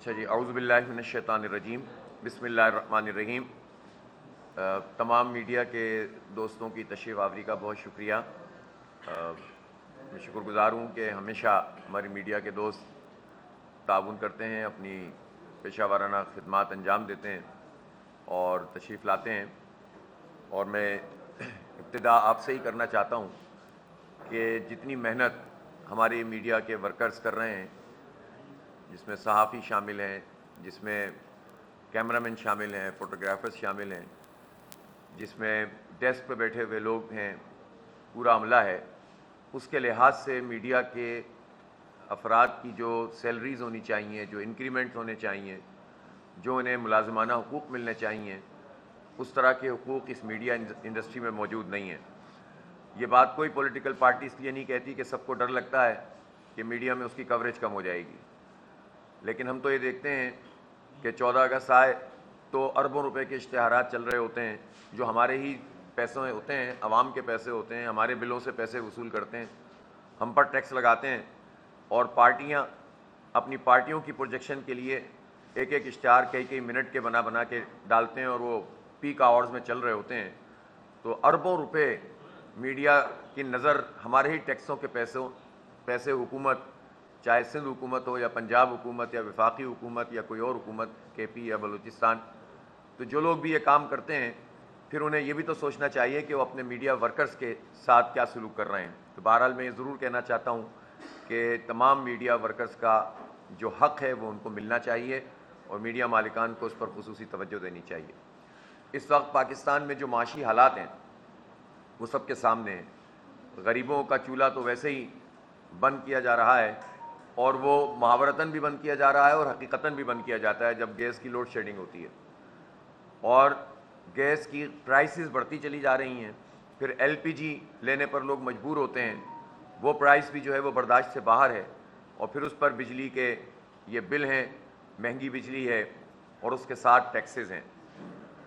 اچھا جی، اعوذ باللہ من الشیطان الرجیم، بسم اللہ الرحمن الرحیم۔ تمام میڈیا کے دوستوں کی تشریف آوری کا بہت شکریہ۔ میں شکر گزار ہوں کہ ہمیشہ ہماری میڈیا کے دوست تعاون کرتے ہیں، اپنی پیشہ وارانہ خدمات انجام دیتے ہیں اور تشریف لاتے ہیں، اور میں ابتدا آپ سے ہی کرنا چاہتا ہوں کہ جتنی محنت ہمارے میڈیا کے ورکرز کر رہے ہیں، جس میں صحافی شامل ہیں، جس میں کیمرامین شامل ہیں، فوٹوگرافرز شامل ہیں، جس میں ڈیسک پہ بیٹھے ہوئے لوگ ہیں، پورا عملہ ہے، اس کے لحاظ سے میڈیا کے افراد کی جو سیلریز ہونی چاہیے، جو انکریمنٹ ہونے چاہیے، جو انہیں ملازمانہ حقوق ملنے چاہیے، اس طرح کے حقوق اس میڈیا انڈسٹری میں موجود نہیں ہیں۔ یہ بات کوئی پولیٹیکل پارٹی اس لیے نہیں کہتی کہ سب کو ڈر لگتا ہے کہ میڈیا میں اس کی کوریج کم ہو جائے گی، لیکن ہم تو یہ دیکھتے ہیں کہ 14 اگست آئے تو اربوں روپے کے اشتہارات چل رہے ہوتے ہیں، جو ہمارے ہی پیسے ہوتے ہیں، عوام کے پیسے ہوتے ہیں، ہمارے بلوں سے پیسے وصول کرتے ہیں، ہم پر ٹیکس لگاتے ہیں، اور پارٹیاں اپنی پارٹیوں کی پروجیکشن کے لیے ایک ایک اشتہار کئی منٹ کے بنا کے ڈالتے ہیں، اور وہ پیک آورز میں چل رہے ہوتے ہیں۔ تو اربوں روپے میڈیا کی نظر ہمارے ہی ٹیکسوں کے پیسے حکومت، چاہے سندھ حکومت ہو یا پنجاب حکومت یا وفاقی حکومت یا کوئی اور حکومت، کے پی یا بلوچستان، تو جو لوگ بھی یہ کام کرتے ہیں پھر انہیں یہ بھی تو سوچنا چاہیے کہ وہ اپنے میڈیا ورکرز کے ساتھ کیا سلوک کر رہے ہیں۔ تو بہرحال میں یہ ضرور کہنا چاہتا ہوں کہ تمام میڈیا ورکرز کا جو حق ہے وہ ان کو ملنا چاہیے، اور میڈیا مالکان کو اس پر خصوصی توجہ دینی چاہیے۔ اس وقت پاکستان میں جو معاشی حالات ہیں وہ سب کے سامنے ہیں۔ غریبوں کا چولہا تو ویسے ہی بند کیا جا رہا ہے، اور وہ محاورتاً بھی بند کیا جا رہا ہے اور حقیقتاً بھی بند کیا جاتا ہے جب گیس کی لوڈ شیڈنگ ہوتی ہے، اور گیس کی پرائسز بڑھتی چلی جا رہی ہیں۔ پھر ایل پی جی لینے پر لوگ مجبور ہوتے ہیں، وہ پرائس بھی جو ہے وہ برداشت سے باہر ہے، اور پھر اس پر بجلی کے یہ بل ہیں، مہنگی بجلی ہے، اور اس کے ساتھ ٹیکسز ہیں،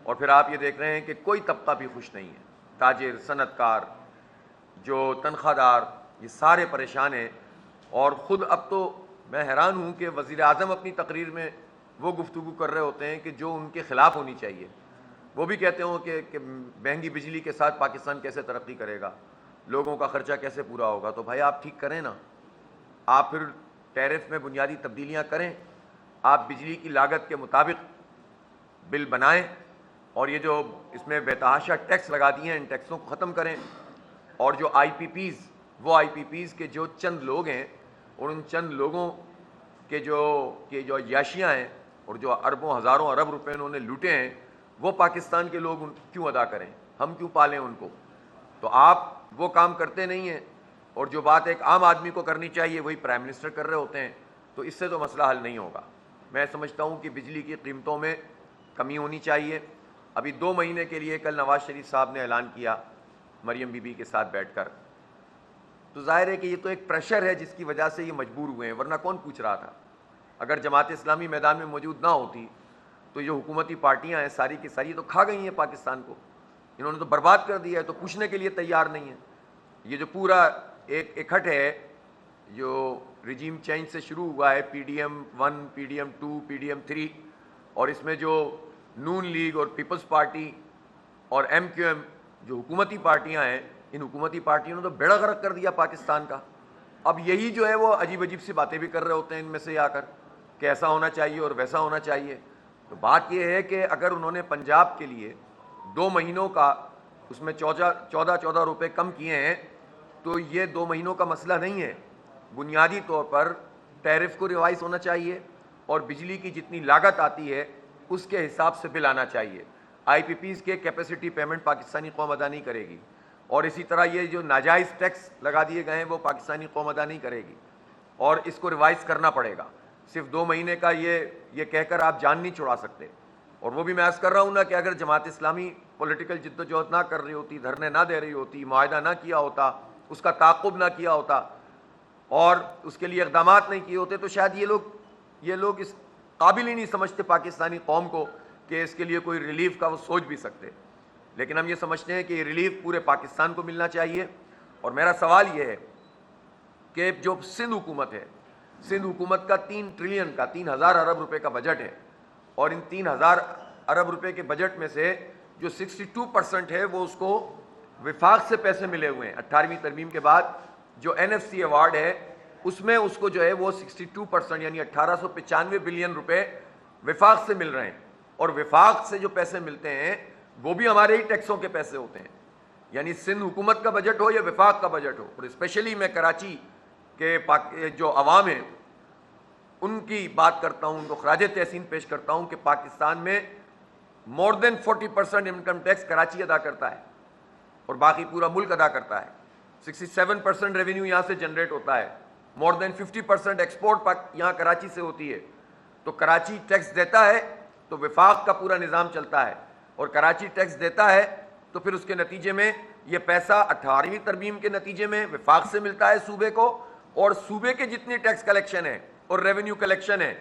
اور پھر آپ یہ دیکھ رہے ہیں کہ کوئی طبقہ بھی خوش نہیں ہے۔ تاجر، صنعت کار، جو تنخواہ دار، یہ سارے پریشان ہیں۔ اور خود اب تو میں حیران ہوں کہ وزیر اعظم اپنی تقریر میں وہ گفتگو کر رہے ہوتے ہیں کہ جو ان کے خلاف ہونی چاہیے۔ وہ بھی کہتے ہوں کہ مہنگی بجلی کے ساتھ پاکستان کیسے ترقی کرے گا، لوگوں کا خرچہ کیسے پورا ہوگا۔ تو بھائی آپ ٹھیک کریں نا، آپ پھر ٹیرف میں بنیادی تبدیلیاں کریں، آپ بجلی کی لاگت کے مطابق بل بنائیں، اور یہ جو اس میں بے تحاشا ٹیکس لگا دیے ہیں ان ٹیکسوں کو ختم کریں، اور جو آئی پی پیز، وہ آئی پی پیز کے جو چند لوگ ہیں اور ان چند لوگوں کے جو عیاشیاں ہیں اور جو اربوں ہزاروں ارب روپے انہوں نے لوٹے ہیں، وہ پاکستان کے لوگ کیوں ادا کریں، ہم کیوں پالیں ان کو۔ تو آپ وہ کام کرتے نہیں ہیں، اور جو بات ایک عام آدمی کو کرنی چاہیے وہی پرائم منسٹر کر رہے ہوتے ہیں، تو اس سے تو مسئلہ حل نہیں ہوگا۔ میں سمجھتا ہوں کہ بجلی کی قیمتوں میں کمی ہونی چاہیے۔ ابھی 2 مہینے کے لیے کل نواز شریف صاحب نے اعلان کیا مریم بی بی کے ساتھ بیٹھ کر، تو ظاہر ہے کہ یہ تو ایک پریشر ہے جس کی وجہ سے یہ مجبور ہوئے ہیں، ورنہ کون پوچھ رہا تھا۔ اگر جماعت اسلامی میدان میں موجود نہ ہوتی تو یہ حکومتی پارٹیاں ہیں ساری کی ساری تو کھا گئی ہیں پاکستان کو، انہوں نے تو برباد کر دیا ہے، تو پوچھنے کے لیے تیار نہیں ہے۔ یہ جو پورا ایک اکٹھ ہے جو رجیم چینج سے شروع ہوا ہے، P D M 1، P D M 2، P D M 3، اور اس میں جو نون لیگ اور پیپلز پارٹی اور ایم کیو ایم جو حکومتی پارٹیاں ہیں، ان حکومتی پارٹیوں نے تو بیڑا غرق کر دیا پاکستان کا۔ اب یہی جو ہے وہ عجیب سی باتیں بھی کر رہے ہوتے ہیں ان میں سے آ کر کہ ایسا ہونا چاہیے اور ویسا ہونا چاہیے۔ تو بات یہ ہے کہ اگر انہوں نے پنجاب کے لیے 2 مہینوں کا اس میں 14 روپے کم کیے ہیں، تو یہ 2 مہینوں کا مسئلہ نہیں ہے۔ بنیادی طور پر ٹیرف کو ریوائز ہونا چاہیے، اور بجلی کی جتنی لاگت آتی ہے اس کے حساب سے بل آنا چاہیے۔ آئی پی پیز کے کیپیسٹی پیمنٹ پاکستانی قوم ادا نہیں کرے گی، اور اسی طرح یہ جو ناجائز ٹیکس لگا دیے گئے ہیں وہ پاکستانی قوم ادا نہیں کرے گی، اور اس کو ریوائز کرنا پڑے گا۔ صرف 2 مہینے کا یہ کہہ کر آپ جان نہیں چھڑا سکتے۔ اور وہ بھی میں عرض کر رہا ہوں نا کہ اگر جماعت اسلامی پولیٹیکل جد و جہد نہ کر رہی ہوتی، دھرنے نہ دے رہی ہوتی، معاہدہ نہ کیا ہوتا، اس کا تعاقب نہ کیا ہوتا، اور اس کے لیے اقدامات نہیں کیے ہوتے، تو شاید یہ لوگ اس قابل ہی نہیں سمجھتے پاکستانی قوم کو کہ اس کے لیے کوئی ریلیف کا وہ سوچ بھی سکتے۔ لیکن ہم یہ سمجھتے ہیں کہ یہ ریلیف پورے پاکستان کو ملنا چاہیے۔ اور میرا سوال یہ ہے کہ جو سندھ حکومت ہے، سندھ حکومت کا 3 ٹریلین کا 3000 ارب روپے کا بجٹ ہے، اور ان 3000 ارب روپے کے بجٹ میں سے جو 62% ہے وہ اس کو وفاق سے پیسے ملے ہوئے ہیں۔ 18ویں ترمیم کے بعد جو NFC ایوارڈ ہے اس میں اس کو جو ہے وہ 62% یعنی 1895 بلین روپے وفاق سے مل رہے ہیں، اور وفاق سے جو پیسے ملتے ہیں وہ بھی ہمارے ہی ٹیکسوں کے پیسے ہوتے ہیں، یعنی سندھ حکومت کا بجٹ ہو یا وفاق کا بجٹ ہو۔ اور اسپیشلی میں کراچی کے جو عوام ہیں ان کی بات کرتا ہوں، ان کو خراج تحسین پیش کرتا ہوں کہ پاکستان میں مور دین 40% انکم ٹیکس کراچی ادا کرتا ہے اور باقی پورا ملک ادا کرتا ہے۔ 67% ریونیو یہاں سے جنریٹ ہوتا ہے، مور دین 50% ایکسپورٹ یہاں کراچی سے ہوتی ہے۔ تو کراچی ٹیکس دیتا ہے تو وفاق کا پورا نظام چلتا ہے، اور کراچی ٹیکس دیتا ہے تو پھر اس کے نتیجے میں یہ پیسہ 18ویں ترمیم کے نتیجے میں وفاق سے ملتا ہے صوبے کو، اور صوبے کے جتنی ٹیکس کلیکشن ہے اور ریونیو کلیکشن ہے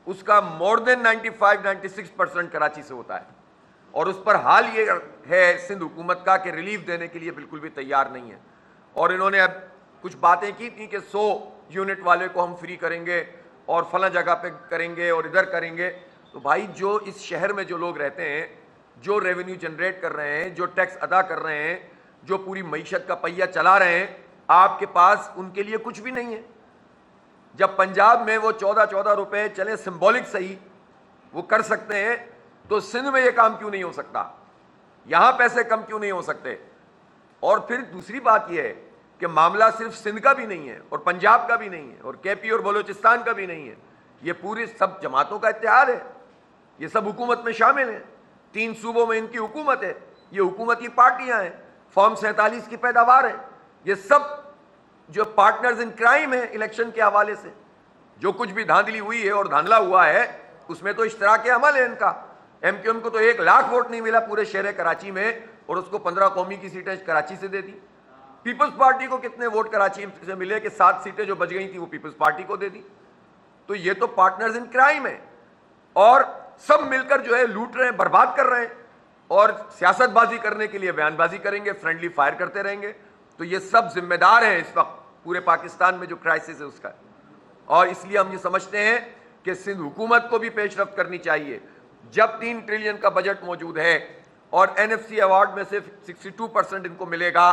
اس کا مور دین 95-96% کراچی سے ہوتا ہے۔ اور اس پر حال یہ ہے سندھ حکومت کا کہ ریلیف دینے کے لیے بالکل بھی تیار نہیں ہے، اور انہوں نے اب کچھ باتیں کی تھیں کہ 100 یونٹ والے کو ہم فری کریں گے اور فلاں جگہ پہ کریں گے اور ادھر کریں گے۔ تو بھائی جو اس شہر میں جو لوگ رہتے ہیں، جو ریونیو جنریٹ کر رہے ہیں، جو ٹیکس ادا کر رہے ہیں، جو پوری معیشت کا پہیہ چلا رہے ہیں، آپ کے پاس ان کے لیے کچھ بھی نہیں ہے۔ جب پنجاب میں وہ 14 روپے چلے سمبولک صحیح وہ کر سکتے ہیں، تو سندھ میں یہ کام کیوں نہیں ہو سکتا؟ یہاں پیسے کم کیوں نہیں ہو سکتے؟ اور پھر دوسری بات یہ ہے کہ معاملہ صرف سندھ کا بھی نہیں ہے اور پنجاب کا بھی نہیں ہے اور KP اور بلوچستان کا بھی نہیں ہے، یہ پوری سب جماعتوں کا اتحاد ہے، یہ سب حکومت میں شامل ہیں، 3 صوبوں میں ان کی حکومت ہے، یہ حکومتی پارٹیاں ہیں، فارم 47 کی پیداوار ہے، یہ سب جو پارٹنرز ان کرائم ہیں الیکشن کے حوالے سے، جو کچھ بھی دھاندلی ہوئی ہے اور دھاندلا ہوا ہے اس میں تو اشتراک عمل ہے ان کا۔ MQM کو تو 1 لاکھ ووٹ نہیں ملا پورے شہر کراچی میں، اور اس کو 15 قومی کی سیٹیں کراچی سے دے دی۔ پیپلز پارٹی کو کتنے ووٹ کراچی سے ملے کہ 7 سیٹیں جو بچ گئی تھیں وہ پیپلز پارٹی کو دے دی۔ تو یہ تو پارٹنرز ان کرائم ہیں، اور سب مل کر جو ہے لوٹ رہے ہیں، برباد کر رہے ہیں، اور سیاست بازی کرنے کے لیے بیان بازی کریں گے، فرینڈلی فائر کرتے رہیں گے۔ تو یہ سب ذمہ دار ہیں اس وقت پورے پاکستان میں جو کرائسس ہے اس کا، اور اس لیے ہم یہ سمجھتے ہیں کہ سندھ حکومت کو بھی پیش رفت کرنی چاہیے۔ جب 3 ٹریلین کا بجٹ موجود ہے اور NFC ایوارڈ میں سے 62% ان کو ملے گا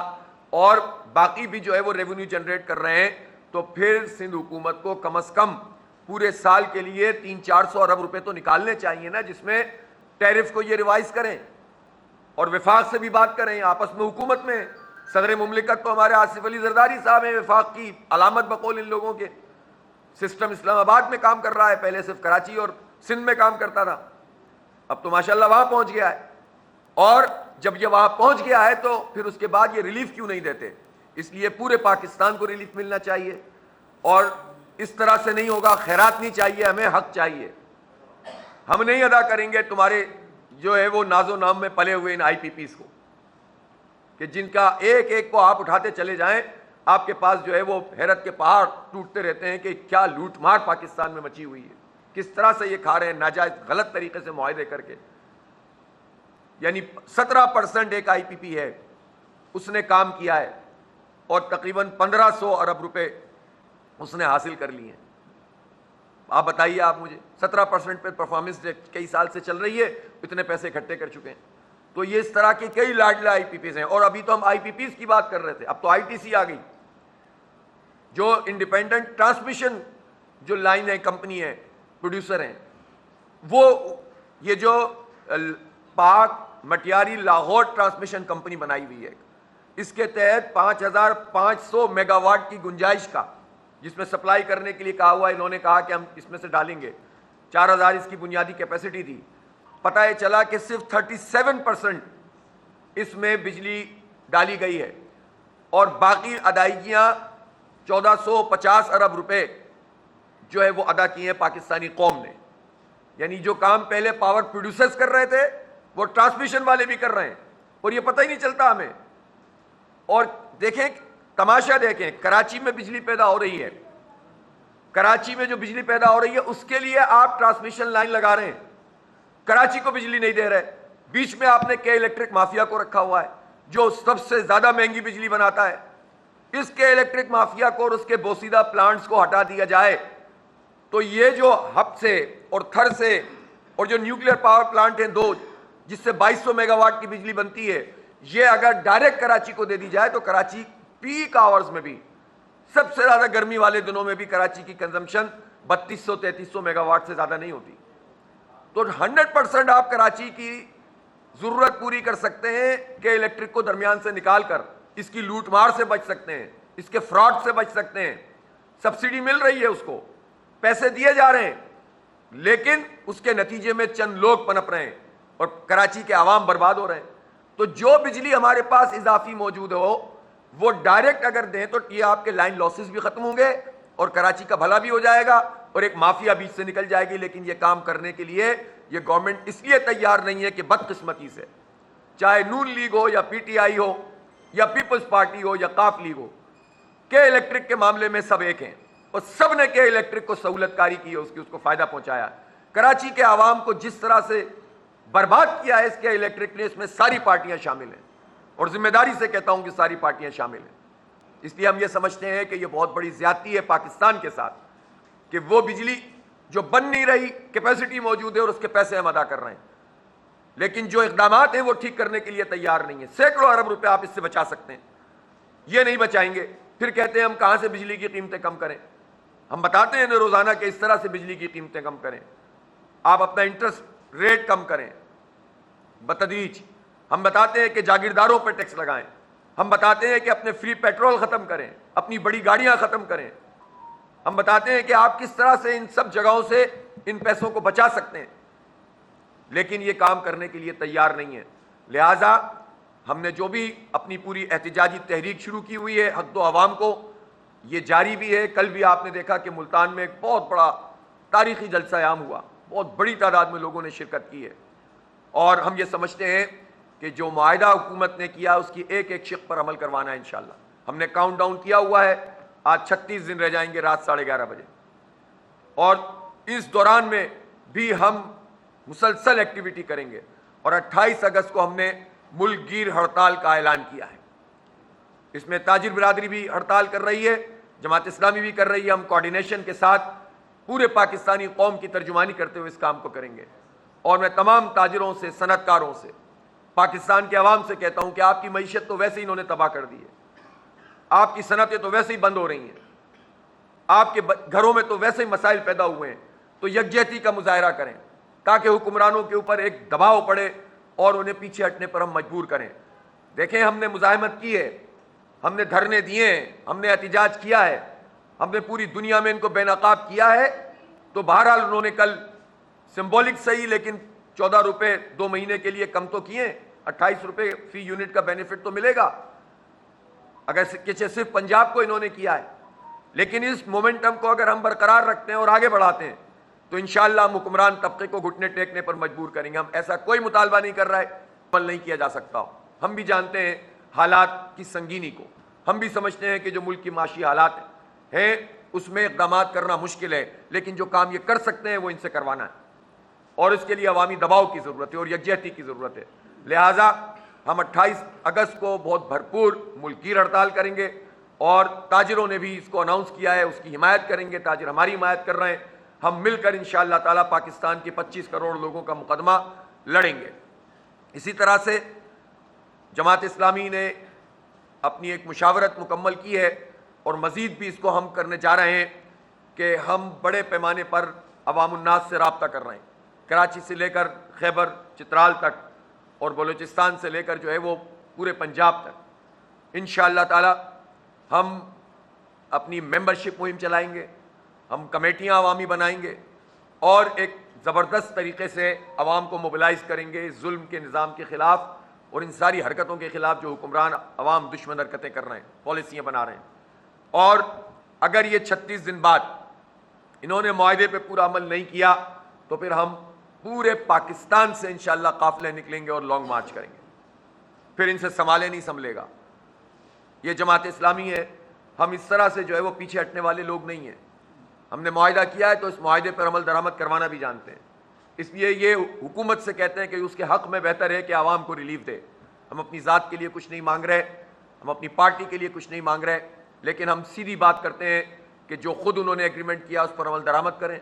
اور باقی بھی جو ہے وہ ریونیو جنریٹ کر رہے ہیں، تو پھر سندھ حکومت کو کم از کم پورے سال کے لیے 300-400 ارب روپے تو نکالنے چاہیے نا، جس میں ٹیرف کو یہ ریوائز کریں اور وفاق سے بھی بات کریں، آپس میں حکومت میں۔ صدر مملکت تو ہمارے آصف علی زرداری صاحب ہیں، وفاق کی علامت بقول ان لوگوں کے۔ سسٹم اسلام آباد میں کام کر رہا ہے، پہلے صرف کراچی اور سندھ میں کام کرتا تھا، اب تو ماشاءاللہ وہاں پہنچ گیا ہے۔ اور جب یہ وہاں پہنچ گیا ہے تو پھر اس کے بعد یہ ریلیف کیوں نہیں دیتے؟ اس لیے پورے پاکستان کو ریلیف ملنا چاہیے، اور اس طرح سے نہیں ہوگا، خیرات نہیں چاہیے، ہمیں حق چاہیے۔ ہم نہیں ادا کریں گے تمہارے جو ہے وہ ناز و نام میں پلے ہوئے ان IPPs کو، کہ جن کا ایک ایک کو آپ اٹھاتے چلے جائیں، آپ کے پاس جو ہے وہ حیرت کے پہاڑ ٹوٹتے رہتے ہیں کہ کیا لوٹ مار پاکستان میں مچی ہوئی ہے، کس طرح سے یہ کھا رہے ہیں ناجائز غلط طریقے سے معاہدے کر کے۔ یعنی 17% ایک IPP ہے، اس نے کام کیا ہے اور تقریباً 1500 ارب روپے اس نے حاصل کر لیے ہیں۔ آپ بتائیے، آپ مجھے 17% پہ پرفارمنس کئی سال سے چل رہی ہے، اتنے پیسے اکٹھے کر چکے ہیں۔ تو یہ اس طرح کے کئی لاڈلے IPPs ہیں، اور ابھی تو ہم IPPs کی بات کر رہے تھے، اب تو ITC آ گئی، جو انڈیپینڈنٹ ٹرانسمیشن جو لائن ہے، کمپنی ہے، پروڈیوسر ہیں، وہ یہ جو پاک مٹیاری لاہور ٹرانسمیشن کمپنی بنائی ہوئی ہے، اس کے تحت 5500 میگا واٹ کی گنجائش کا، جس میں سپلائی کرنے کے لیے کہا ہوا ہے، انہوں نے کہا کہ ہم اس میں سے ڈالیں گے، 4000 اس کی بنیادی کیپیسٹی تھی۔ پتہ یہ چلا کہ صرف 37% اس میں بجلی ڈالی گئی ہے، اور باقی ادائیگیاں 1450 ارب روپے جو ہے وہ ادا کیے ہیں پاکستانی قوم نے۔ یعنی جو کام پہلے پاور پروڈیوسرز کر رہے تھے وہ ٹرانسمیشن والے بھی کر رہے ہیں، اور یہ پتہ ہی نہیں چلتا ہمیں۔ اور دیکھیں، تماشا دیکھیں، کراچی میں بجلی پیدا ہو رہی ہے، کراچی میں جو بجلی پیدا ہو رہی ہے اس کے لیے آپ ٹرانسمیشن لائن لگا رہے ہیں، کراچی کو بجلی نہیں دے رہے۔ بیچ میں آپ نے کے الیکٹرک مافیا کو رکھا ہوا ہے جو سب سے زیادہ مہنگی بجلی بناتا ہے۔ اس کے الیکٹرک مافیا کو اور اس کے بوسیدہ پلانٹس کو ہٹا دیا جائے تو یہ جو ہب سے اور تھر سے اور جو نیوکلیر پاور پلانٹ ہیں دو جس سے 2200 میگا واٹ کی بجلی بنتی ہے، یہ اگر ڈائریکٹ کراچی کو دے دی جائے تو کراچی پیک آورز میں بھی، سب سے زیادہ گرمی والے دنوں میں بھی کراچی کی کنزمپشن 3200-3300 میگا واٹ سے زیادہ نہیں ہوتی. تو 100% آپ کراچی کی ضرورت پوری کر سکتے ہیں کہ الیکٹرک کو درمیان سے نکال کر اس کی لوٹ مار سے بچ سکتے ہیں، اس کے فراڈ سے بچ سکتے ہیں. سبسڈی مل رہی ہے، اس کو پیسے دیے جا رہے ہیں، لیکن اس کے نتیجے میں چند لوگ پنپ رہے ہیں اور کراچی کے عوام برباد ہو رہے ہیں. تو جو بجلی ہمارے پاس اضافی موجود ہو وہ ڈائریکٹ اگر دیں تو یہ آپ کے لائن لاسز بھی ختم ہوں گے اور کراچی کا بھلا بھی ہو جائے گا اور ایک مافیا بیچ سے نکل جائے گی. لیکن یہ کام کرنے کے لیے یہ گورنمنٹ اس لیے تیار نہیں ہے کہ بدقسمتی سے، چاہے نون لیگ ہو یا پی ٹی آئی ہو یا پیپلز پارٹی ہو یا قاف لیگ ہو، کہ الیکٹرک کے معاملے میں سب ایک ہیں اور سب نے کہ الیکٹرک کو سہولت کاری کی ہے، اس کو فائدہ پہنچایا. کراچی کے عوام کو جس طرح سے برباد کیا ہے اس کے الیکٹرک نے، اس میں ساری پارٹیاں شامل ہیں اور ذمہ داری سے کہتا ہوں کہ ساری پارٹیاں شامل ہیں. اس لیے ہم یہ سمجھتے ہیں کہ یہ بہت بڑی زیادتی ہے پاکستان کے ساتھ کہ وہ بجلی جو بن نہیں رہی، کیپیسٹی موجود ہے اور اس کے پیسے ہم ادا کر رہے ہیں، لیکن جو اقدامات ہیں وہ ٹھیک کرنے کے لیے تیار نہیں ہیں. سینکڑوں ارب روپے آپ اس سے بچا سکتے ہیں، یہ نہیں بچائیں گے. پھر کہتے ہیں ہم کہاں سے بجلی کی قیمتیں کم کریں. ہم بتاتے ہیں روزانہ کہ اس طرح سے بجلی کی قیمتیں کم کریں. آپ اپنا انٹرسٹ ریٹ کم کریں بتدریج. ہم بتاتے ہیں کہ جاگیرداروں پر ٹیکس لگائیں. ہم بتاتے ہیں کہ اپنے فری پیٹرول ختم کریں، اپنی بڑی گاڑیاں ختم کریں. ہم بتاتے ہیں کہ آپ کس طرح سے ان سب جگہوں سے ان پیسوں کو بچا سکتے ہیں، لیکن یہ کام کرنے کے لیے تیار نہیں ہے. لہٰذا ہم نے جو بھی اپنی پوری احتجاجی تحریک شروع کی ہوئی ہے حق دو عوام کو، یہ جاری بھی ہے. کل بھی آپ نے دیکھا کہ ملتان میں ایک بہت بڑا تاریخی جلسہ عام ہوا، بہت بڑی تعداد میں لوگوں نے شرکت کی ہے. اور ہم یہ سمجھتے ہیں کہ جو معاہدہ حکومت نے کیا اس کی ایک ایک شق پر عمل کروانا ہے انشاءاللہ. ہم نے کاؤنٹ ڈاؤن کیا ہوا ہے، آج 36 دن رہ جائیں گے رات 11:30 بجے، اور اس دوران میں بھی ہم مسلسل ایکٹیویٹی کریں گے. اور 28 اگست کو ہم نے ملک گیر ہڑتال کا اعلان کیا ہے. اس میں تاجر برادری بھی ہڑتال کر رہی ہے، جماعت اسلامی بھی کر رہی ہے. ہم کوارڈینیشن کے ساتھ پورے پاکستانی قوم کی ترجمانی کرتے ہوئے اس کام کو کریں گے. اور میں تمام تاجروں سے، صنعت کاروں سے، پاکستان کے عوام سے کہتا ہوں کہ آپ کی معیشت تو ویسے ہی انہوں نے تباہ کر دی ہے، آپ کی صنعتیں تو ویسے ہی بند ہو رہی ہیں، آپ کے گھروں میں تو ویسے ہی مسائل پیدا ہوئے ہیں. تو یکجہتی کا مظاہرہ کریں تاکہ حکمرانوں کے اوپر ایک دباؤ پڑے اور انہیں پیچھے ہٹنے پر ہم مجبور کریں. دیکھیں ہم نے مزاحمت کی ہے، ہم نے دھرنے دیے ہیں، ہم نے احتجاج کیا ہے، ہم نے پوری دنیا میں ان کو بے نقاب کیا ہے. تو بہرحال انہوں نے کل سمبولک صحیح لیکن 14 روپے 2 مہینے کے لیے کم تو کیے. 28 روپے فی یونٹ کا بینیفٹ تو ملے گا اگر صرف پنجاب کو انہوں نے کیا ہے. لیکن اس مومنٹم کو اگر ہم برقرار رکھتے ہیں اور آگے بڑھاتے ہیں تو انشاءاللہ ہم حکمران طبقے کو گھٹنے ٹیکنے پر مجبور کریں گے. ہم ایسا کوئی مطالبہ نہیں کر رہا ہے عمل نہیں کیا جا سکتا. ہم بھی جانتے ہیں حالات کی سنگینی کو، ہم بھی سمجھتے ہیں کہ جو ملک کی معاشی حالات ہیں اس میں اقدامات کرنا مشکل ہے، لیکن جو کام یہ کر سکتے ہیں وہ ان سے کروانا ہے اور اس کے لیے عوامی دباؤ کی ضرورت ہے اور یکجہتی کی ضرورت ہے. لہٰذا ہم 28 اگست کو بہت بھرپور ملک گیر ہڑتال کریں گے اور تاجروں نے بھی اس کو اناؤنس کیا ہے، اس کی حمایت کریں گے. تاجر ہماری حمایت کر رہے ہیں. ہم مل کر انشاءاللہ تعالیٰ پاکستان کے 25 کروڑ لوگوں کا مقدمہ لڑیں گے. اسی طرح سے جماعت اسلامی نے اپنی ایک مشاورت مکمل کی ہے اور مزید بھی اس کو ہم کرنے جا رہے ہیں کہ ہم بڑے پیمانے پر عوام الناس سے رابطہ کر رہے ہیں، کراچی سے لے کر خیبر چترال تک اور بلوچستان سے لے کر جو ہے وہ پورے پنجاب تک. انشاءاللہ تعالی ہم اپنی ممبرشپ مہم چلائیں گے، ہم کمیٹیاں عوامی بنائیں گے اور ایک زبردست طریقے سے عوام کو موبلائز کریں گے ظلم کے نظام کے خلاف اور ان ساری حرکتوں کے خلاف جو حکمران عوام دشمن حرکتیں کر رہے ہیں، پالیسیاں بنا رہے ہیں. اور اگر یہ 36 دن بعد انہوں نے معاہدے پہ پورا عمل نہیں کیا تو پھر ہم پورے پاکستان سے انشاءاللہ قافلے نکلیں گے اور لانگ مارچ کریں گے. پھر ان سے سنبھالے نہیں سنبھلے گا. یہ جماعت اسلامی ہے، ہم اس طرح سے جو ہے وہ پیچھے ہٹنے والے لوگ نہیں ہیں. ہم نے معاہدہ کیا ہے تو اس معاہدے پر عمل درآمد کروانا بھی جانتے ہیں. اس لیے یہ حکومت سے کہتے ہیں کہ اس کے حق میں بہتر ہے کہ عوام کو ریلیف دے. ہم اپنی ذات کے لیے کچھ نہیں مانگ رہے، ہم اپنی پارٹی کے لیے کچھ نہیں مانگ رہے، لیکن ہم سیدھی بات کرتے ہیں کہ جو خود انہوں نے ایگریمنٹ کیا اس پر عمل درآمد کریں.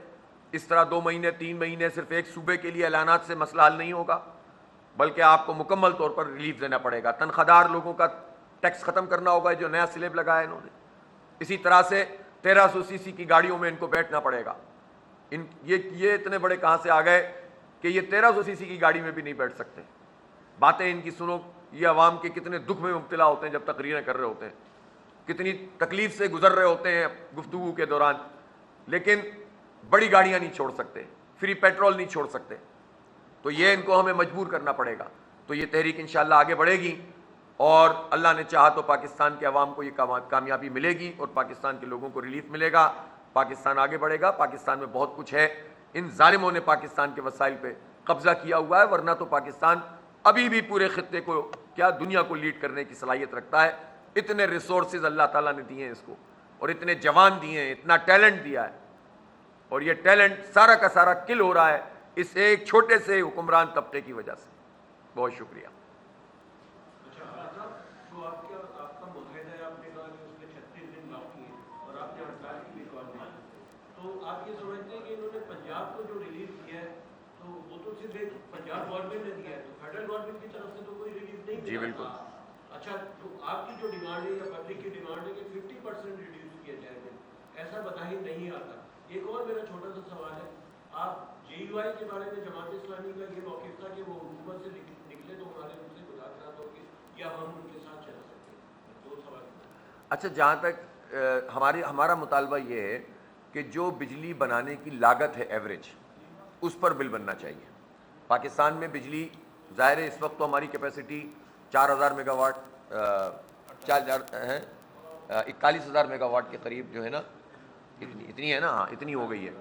اس طرح 2 مہینے 3 مہینے صرف ایک صوبے کے لیے اعلانات سے مسئلہ حل نہیں ہوگا، بلکہ آپ کو مکمل طور پر ریلیف دینا پڑے گا. تنخواہ دار لوگوں کا ٹیکس ختم کرنا ہوگا جو نیا سلیب لگایا انہوں نے. اسی طرح سے 1300 سی سی کی گاڑیوں میں ان کو بیٹھنا پڑے گا. یہ اتنے بڑے کہاں سے آ گئے کہ یہ 1300 سی سی کی گاڑی میں بھی نہیں بیٹھ سکتے. باتیں ان کی سنو، یہ عوام کے کتنے دکھ میں مبتلا ہوتے ہیں جب تقریریں کر رہے ہوتے ہیں، کتنی تکلیف سے گزر رہے ہوتے ہیں گفتگو کے دوران، لیکن بڑی گاڑیاں نہیں چھوڑ سکتے، فری پیٹرول نہیں چھوڑ سکتے. تو یہ ان کو ہمیں مجبور کرنا پڑے گا. تو یہ تحریک انشاءاللہ آگے بڑھے گی اور اللہ نے چاہا تو پاکستان کے عوام کو یہ کامیابی ملے گی اور پاکستان کے لوگوں کو ریلیف ملے گا. پاکستان آگے بڑھے گا. پاکستان میں بہت کچھ ہے. ان ظالموں نے پاکستان کے وسائل پہ قبضہ کیا ہوا ہے، ورنہ تو پاکستان ابھی بھی پورے خطے کو، کیا دنیا کو لیڈ کرنے کی صلاحیت رکھتا ہے. اتنے ریسورسز اللہ تعالیٰ نے دیے ہیں اس کو، اور اتنے جوان دیے ہیں، اتنا ٹیلنٹ دیا ہے، اور یہ ٹیلنٹ سارا کا سارا کل ہو رہا ہے اس ایک چھوٹے سے حکمران طبقے کی وجہ سے. بہت شکریہ. تو آپ یہ سمجھتے ہیں کہ انہوں نے پنجاب کو جو ریلیف کیا ہے تو وہ تو صرف ایک پنجاب گورنمنٹ نے دیا ہے، تو فیڈرل گورنمنٹ کی طرف سے تو کوئی ریلیف نہیں جی بالکل. اچھا، تو آپ کی جو ڈیمانڈ ہے یا پبلک کی ڈیمانڈ ہے کہ 50% ریڈیوس کیا جائے گا، ایسا بتا ہی نہیں آتا. ایک اور میرا چھوٹا سا سوال ہے، آپ جے یو آئی کے بارے میں جماعت اسلامی کا یہ موقف تھا کہ وہ حکومت سے نکلے تو ہمارے ان سے مذاکرات ہوگی یا ہم ان کے ساتھ چل سکتے ہیں. 2 سوال. اچھا، جہاں تک ہمارا مطالبہ یہ ہے کہ جو بجلی بنانے کی لاگت ہے ایوریج، اس پر بل بننا چاہیے. پاکستان میں بجلی ظاہر ہے اس وقت تو ہماری capacity 4000 mega what 41,000 mega what کے قریب جو ہے نا، اتنی ہے نا، ہاں اتنی ہو گئی ہے.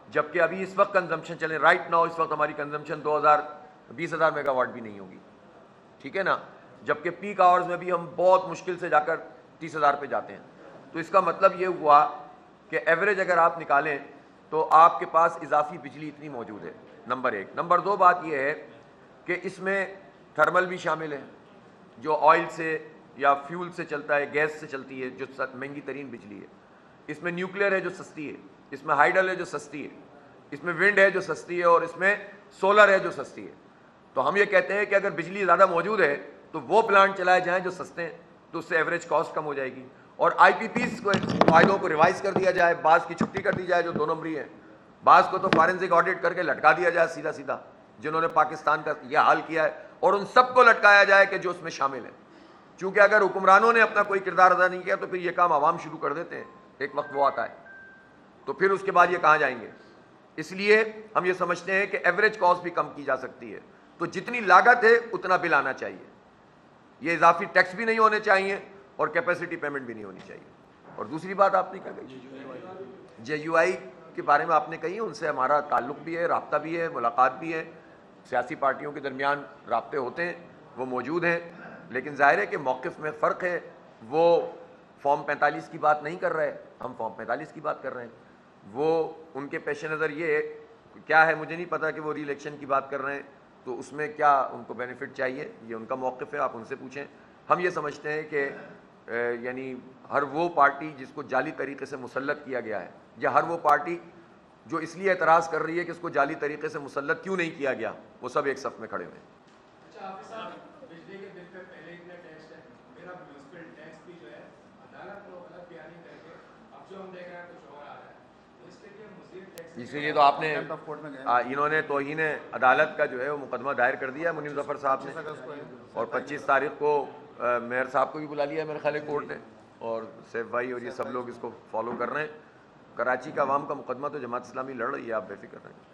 جبکہ ابھی اس وقت کنزمپشن چلے رائٹ ناؤ، اس وقت ہماری کنزمپشن 20,000 میگا واٹ بھی نہیں ہوگی. ٹھیک ہے نا. جبکہ پیک آورز میں بھی ہم بہت مشکل سے جا کر 30,000 پہ جاتے ہیں. تو اس کا مطلب یہ ہوا کہ ایوریج اگر آپ نکالیں تو آپ کے پاس اضافی بجلی اتنی موجود ہے. نمبر 1. نمبر 2 بات یہ ہے کہ اس میں تھرمل بھی شامل ہے جو آئل سے یا فیول سے چلتا ہے، گیس سے چلتی ہے جو مہنگی ترین بجلی ہے. اس میں نیوکلیئر ہے جو سستی ہے، اس میں ہائیڈل ہے جو سستی ہے، اس میں ونڈ ہے جو سستی ہے، اور اس میں سولر ہے جو سستی ہے. تو ہم یہ کہتے ہیں کہ اگر بجلی زیادہ موجود ہے تو وہ پلانٹ چلائے جائیں جو سستے ہیں، تو اس سے ایوریج کاسٹ کم ہو جائے گی. اور آئی پی پیز کو قاعدوں کو ریوائز کر دیا جائے، بعض کی چھٹی کر دی جائے جو 2 نمبری ہیں، بعض کو تو فارنسک آڈٹ کر کے لٹکا دیا جائے سیدھا سیدھا، جنہوں نے پاکستان کا یہ حال کیا ہے، اور ان سب کو لٹکایا جائے کہ جو اس میں شامل ہیں. چونکہ اگر حکمرانوں نے اپنا کوئی کردار ادا نہیں کیا تو پھر یہ کام عوام شروع کر دیتے ہیں. ایک وقت وہ آتا ہے تو پھر اس کے بعد یہ کہاں جائیں گے. اس لیے ہم یہ سمجھتے ہیں کہ ایوریج کاسٹ بھی کم کی جا سکتی ہے. تو جتنی لاگت ہے اتنا بل آنا چاہیے. یہ اضافی ٹیکس بھی نہیں ہونے چاہیے اور کیپیسٹی پیمنٹ بھی نہیں ہونی چاہیے. اور دوسری بات آپ نے کیا کہی، جے یو آئی کے بارے میں آپ نے کہی، ان سے ہمارا تعلق بھی ہے، رابطہ بھی ہے، ملاقات بھی ہے. سیاسی پارٹیوں کے درمیان رابطے ہوتے ہیں، وہ موجود ہیں. لیکن ظاہر ہے کہ موقف میں فرق ہے. وہ فارم 45 کی بات نہیں کر رہے، ہم فارم 45 کی بات کر رہے ہیں. وہ ان کے پیش نظر یہ کیا ہے مجھے نہیں پتا کہ وہ ری الیکشن کی بات کر رہے ہیں، تو اس میں کیا ان کو بینیفٹ چاہیے، یہ ان کا موقف ہے، آپ ان سے پوچھیں. ہم یہ سمجھتے ہیں کہ یعنی ہر وہ پارٹی جس کو جعلی طریقے سے مسلط کیا گیا ہے، یا ہر وہ پارٹی جو اس لیے اعتراض کر رہی ہے کہ اس کو جعلی طریقے سے مسلط کیوں نہیں کیا گیا، وہ سب ایک صف میں کھڑے ہوئے ہیں. اچھا حافظ صاحب، بجلی کے بل پہ پہلے اتنا ٹیکس ہے، میرا میونسپل ٹیکس بھی جو ہے عدالت کو غلط بیانی کر کے اب جو ہم دیکھ رہے ہیں کچھ اور آ رہا ہے، تو اس کے لیے مزید ٹیکس. اسی لیے تو آپ نے انہوں نے توہین عدالت کا جو ہے وہ مقدمہ دائر کر دیا منیر ظفر صاحب نے، اور 25 تاریخ کو میئر صاحب کو بھی بلا لیا ہے میرے خیال ہے کورٹ نے، اور سیف بھائی اور یہ سب لوگ اس کو فالو کر رہے ہیں. کراچی کا عوام کا مقدمہ تو جماعت اسلامی لڑ رہی ہے، آپ بے فکر رہیں.